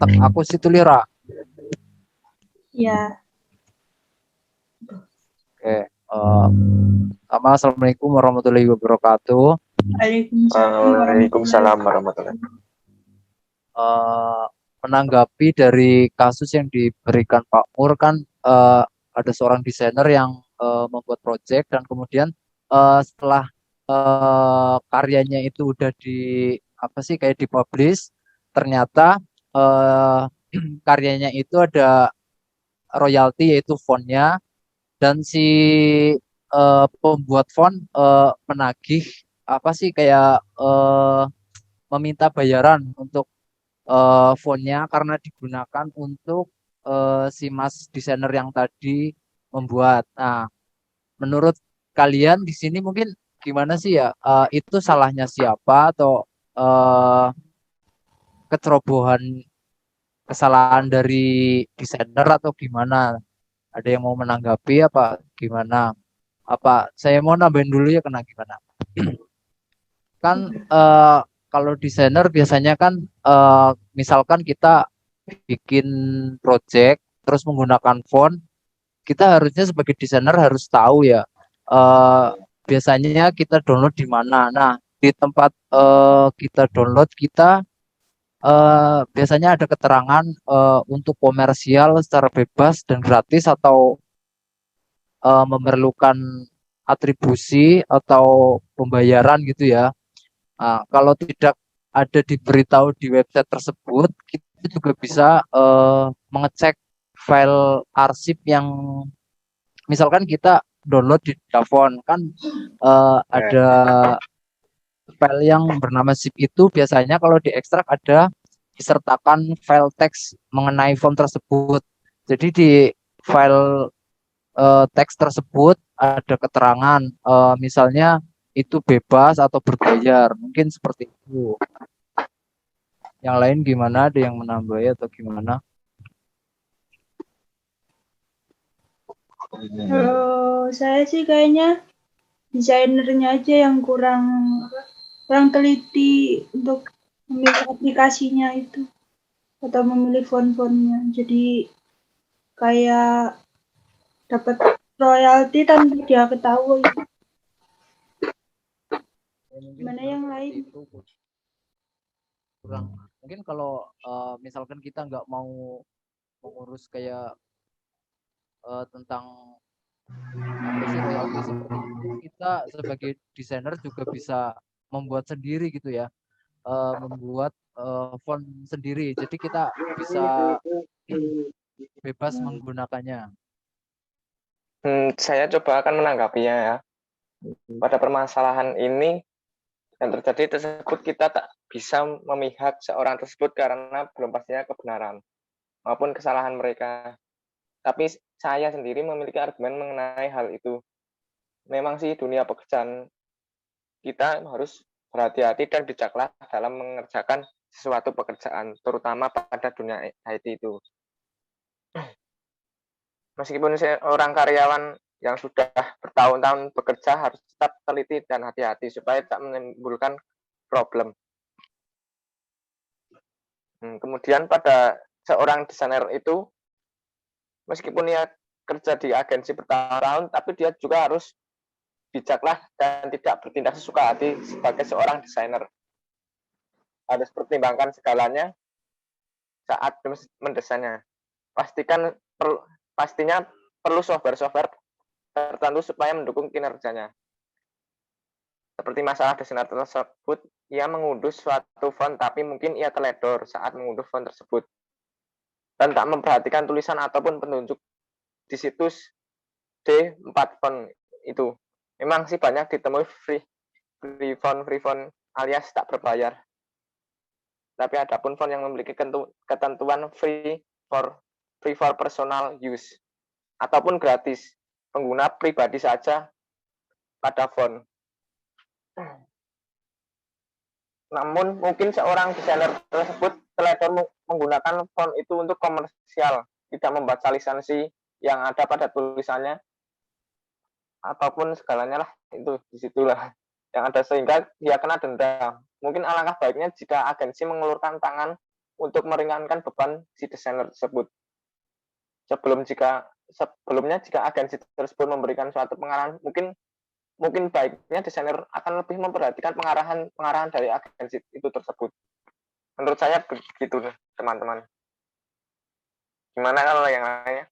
Tak aku situ lira. Ya, Oke. Assalamualaikum warahmatullahi wabarakatuh. Waalaikumsalam warahmatullahi Waalaikumsalam wabarakatuh. warahmatullahi. Eh, Menanggapi dari kasus yang diberikan Pak Mur kan, ada seorang desainer yang membuat project dan kemudian setelah karyanya itu udah di apa sih kayak dipublish, ternyata eh, karyanya itu ada royalti yaitu fontnya, dan si pembuat font menagih apa sih kayak meminta bayaran untuk fontnya karena digunakan untuk si mas desainer yang tadi membuat. Nah, menurut kalian di sini mungkin gimana sih ya? Itu salahnya siapa atau eh, kecerobohan kesalahan dari desainer atau gimana? Ada yang mau menanggapi apa gimana? Apa saya mau nambahin dulu ya kena gimana? Kan kalau desainer biasanya kan misalkan kita bikin project terus menggunakan font, kita harusnya sebagai desainer harus tahu ya eh, biasanya kita download di mana. Nah, di tempat kita download kita biasanya ada keterangan untuk komersial secara bebas dan gratis atau memerlukan atribusi atau pembayaran gitu ya. Nah, kalau tidak ada diberitahu di website tersebut, kita juga bisa mengecek file arsip yang misalkan kita download di Davon kan ada file yang bernama zip itu biasanya kalau diekstrak ada disertakan file teks mengenai font tersebut. Jadi di file teks tersebut ada keterangan misalnya itu bebas atau berbayar, mungkin seperti itu. Yang lain gimana? Ada yang menambah atau gimana? Kalau saya sih kayaknya desainernya aja yang kurang teliti untuk memilih aplikasinya itu atau memilih font-fontnya. Jadi kayak dapat royalti tanpa dia ketahui. Gimana yang lain? Itu kurang. Mungkin kalau misalkan kita nggak mau mengurus kayak tentang apa sih royalti seperti itu, kita sebagai desainer juga bisa membuat sendiri gitu ya, membuat font sendiri. Jadi kita bisa bebas menggunakannya. Saya coba akan menanggapinya ya. Pada permasalahan ini yang terjadi tersebut kita tak bisa memihak seorang tersebut karena belum pastinya kebenaran maupun kesalahan mereka. Tapi saya sendiri memiliki argumen mengenai hal itu. Memang sih dunia pekerjaan kita harus berhati-hati dan bijaklah dalam mengerjakan sesuatu pekerjaan, terutama pada dunia IT itu. Meskipun orang karyawan yang sudah bertahun-tahun bekerja harus tetap teliti dan hati-hati supaya tak menimbulkan problem. Kemudian pada seorang desainer itu, meskipun dia kerja di agensi bertahun-tahun, tapi dia juga harus bijaklah dan tidak bertindak sesuka hati sebagai seorang desainer. Harus pertimbangkan segalanya saat mendesainnya. Pastinya perlu software-software tertentu supaya mendukung kinerjanya. Seperti masalah desainer tersebut, ia mengunduh suatu font tapi mungkin ia teledor saat mengunduh font tersebut dan tak memperhatikan tulisan ataupun petunjuk di situs D4 font itu. Memang sih banyak ditemui free font alias tak berbayar. Tapi ada pun font yang memiliki ketentuan free for personal use ataupun gratis. Pengguna pribadi saja pada font. Namun mungkin seorang desainer tersebut teledor menggunakan font itu untuk komersial, tidak membaca lisensi yang ada pada tulisannya ataupun segalanya lah, itu disitulah yang ada sehingga dia kena denda. Mungkin alangkah baiknya jika agensi mengulurkan tangan untuk meringankan beban si desainer tersebut. Sebelumnya jika agensi tersebut memberikan suatu pengarahan, mungkin baiknya desainer akan lebih memperhatikan pengarahan dari agensi itu tersebut. Menurut saya begitu, teman-teman. Gimana kalau yang lainnya?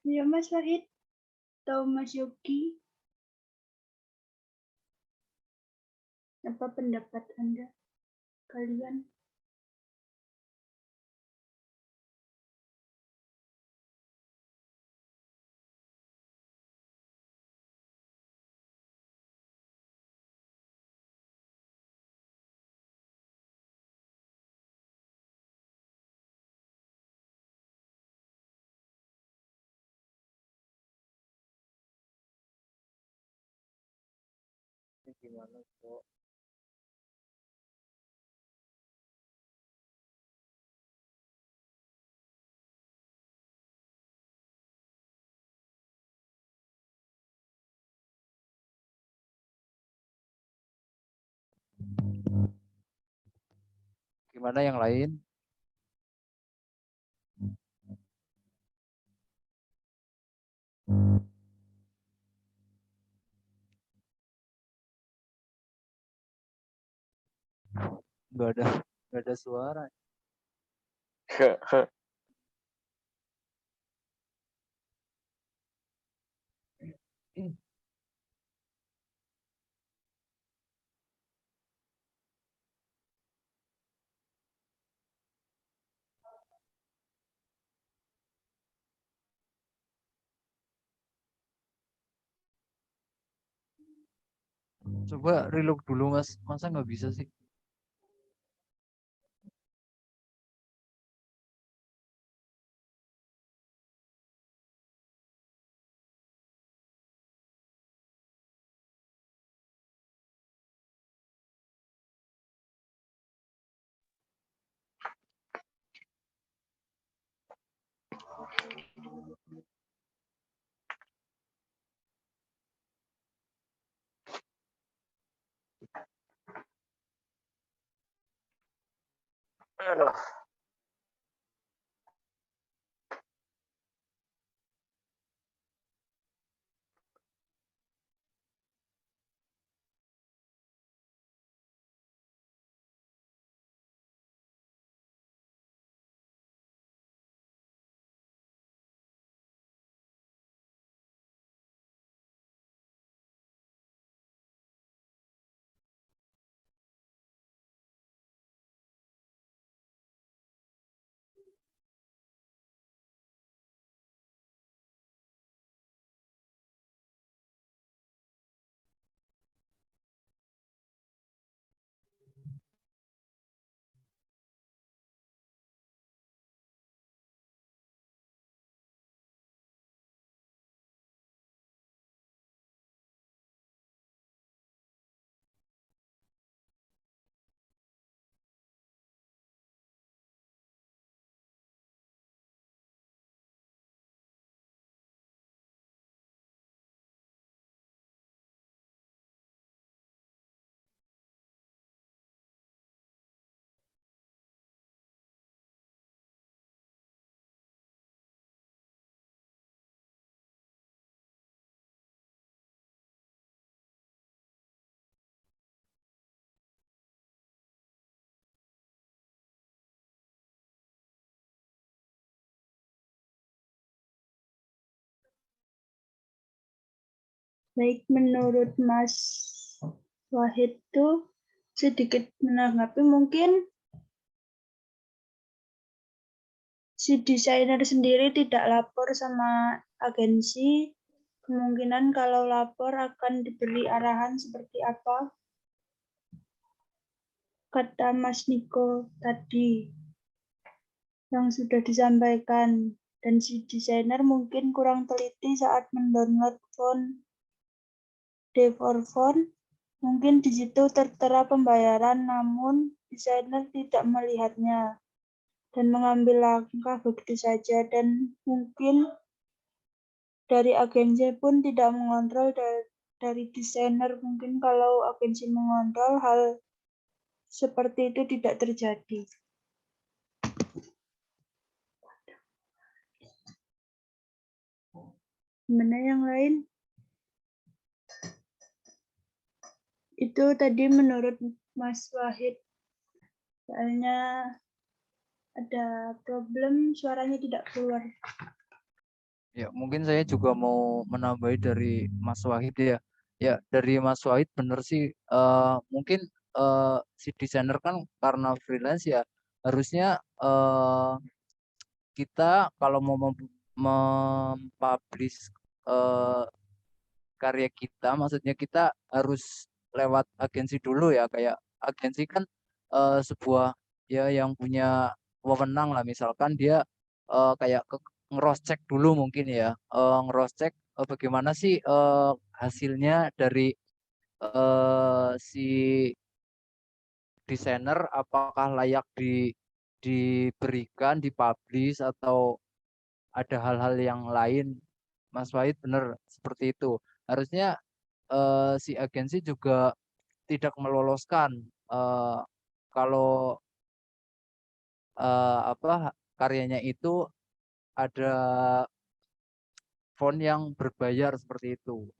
Ya Mas Wahid atau Mas Yogi, apa pendapat Anda kalian? Gimana kok? Gimana yang lain? Nggak ada suara. Coba reload dulu Mas. Masa nggak bisa sih? Aduh. Baik, menurut Mas Wahid itu sedikit menanggapi mungkin si desainer sendiri tidak lapor sama agensi, kemungkinan kalau lapor akan diberi arahan seperti apa kata Mas Niko tadi yang sudah disampaikan. Dan si desainer mungkin kurang teliti saat mendownload font D4 font. Mungkin di situ tertera pembayaran, namun desainer tidak melihatnya dan mengambil langkah begitu saja. Dan mungkin dari agensi pun tidak mengontrol dari desainer. Mungkin kalau agensi mengontrol, hal seperti itu tidak terjadi. Gimana yang lain? Itu tadi menurut Mas Wahid. Soalnya ada problem suaranya tidak keluar. Ya, mungkin saya juga mau menambahi dari Mas Wahid ya. Ya, dari Mas Wahid bener sih. Mungkin si desainer kan karena freelance ya, harusnya kita kalau mau mempublish karya kita, maksudnya kita harus lewat agensi dulu ya. Kayak agensi kan sebuah ya yang punya wewenang lah. Misalkan dia kayak ngeros cek dulu mungkin ya, ngeros cek bagaimana sih hasilnya dari si desainer, apakah layak diberikan, dipublish atau ada hal-hal yang lain. Mas Wahid benar seperti itu. Harusnya si agensi juga tidak meloloskan kalau apa karyanya itu ada font yang berbayar seperti itu.